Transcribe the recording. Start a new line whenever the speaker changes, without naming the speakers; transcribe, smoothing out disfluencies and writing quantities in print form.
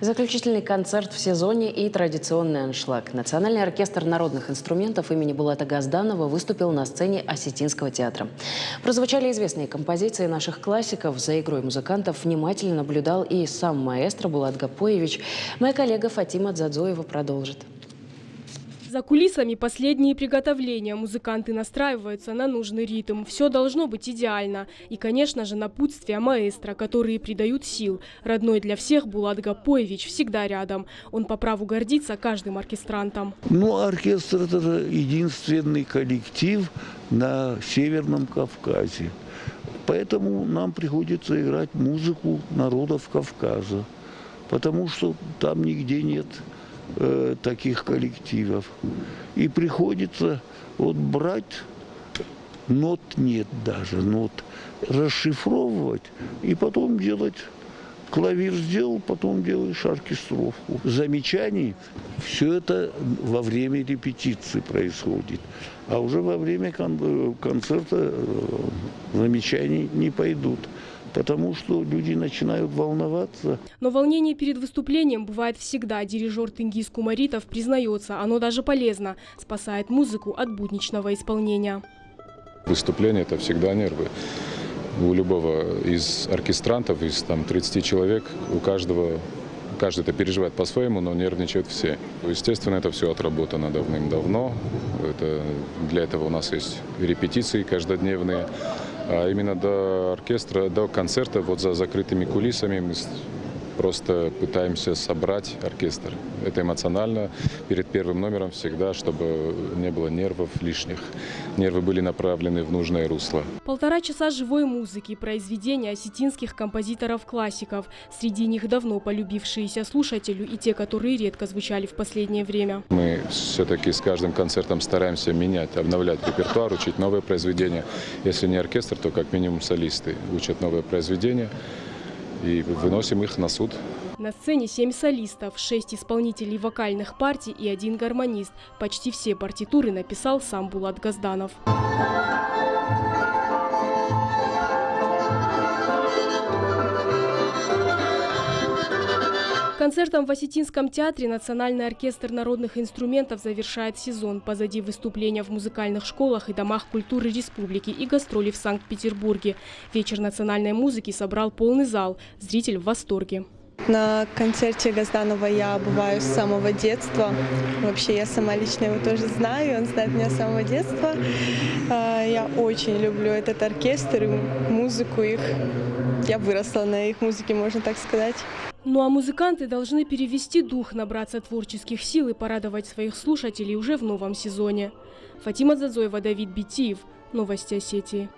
Заключительный концерт в сезоне и традиционный аншлаг. Национальный оркестр народных инструментов имени Булата Газданова выступил на сцене Осетинского театра. Прозвучали известные композиции наших классиков. За игрой музыкантов внимательно наблюдал и сам маэстро Булат Гапоевич. Моя коллега Фатима Дзадзоева продолжит.
За кулисами последние приготовления. Музыканты настраиваются на нужный ритм. Все должно быть идеально. И, конечно же, напутствия маэстро, которые придают сил. Родной для всех Булат Гапоевич всегда рядом. Он по праву гордится каждым оркестрантом.
Оркестр – это же единственный коллектив на Северном Кавказе. Поэтому нам приходится играть музыку народов Кавказа. Потому что там нигде нет таких коллективов. И приходится брать, нот нет даже, нот, расшифровывать и потом делать. Клавир сделал, потом делаешь оркестровку. Замечаний все это во время репетиции происходит. А уже во время концерта замечаний не пойдут. Потому что люди начинают волноваться.
Но волнение перед выступлением бывает всегда. Дирижер Тенгиз Кумаритов признается, оно даже полезно. Спасает музыку от будничного исполнения.
Выступление – это всегда нервы. У любого из оркестрантов, из 30 человек, каждый это переживает по-своему, но нервничают все. Естественно, это все отработано давным-давно. Для этого у нас есть репетиции каждодневные. А именно до оркестра, до концерта, за закрытыми кулисами мы просто пытаемся собрать оркестр. Это эмоционально. Перед первым номером всегда, чтобы не было нервов лишних. Нервы были направлены в нужное русло.
1,5 часа живой музыки, произведения осетинских композиторов-классиков. Среди них давно полюбившиеся слушателю и те, которые редко звучали в последнее время.
Мы все-таки с каждым концертом стараемся менять, обновлять репертуар, учить новые произведения. Если не оркестр, то как минимум солисты учат новые произведения. И выносим их на суд.
На сцене 7 солистов, 6 исполнителей вокальных партий и 1 гармонист. Почти все партитуры написал сам Булат Газданов. Концертом в Осетинском театре Национальный оркестр народных инструментов завершает сезон. Позади выступления в музыкальных школах и домах культуры республики и гастроли в Санкт-Петербурге. Вечер национальной музыки собрал полный зал. Зритель в восторге.
На концерте Газданова я бываю с самого детства. Вообще я сама лично его тоже знаю, он знает меня с самого детства. Я очень люблю этот оркестр и музыку их. Я выросла на их музыке, можно так сказать.
Ну а музыканты должны перевести дух, набраться творческих сил и порадовать своих слушателей уже в новом сезоне. Фатима Дзадзоева, Давид Битиев. Новости Осетии.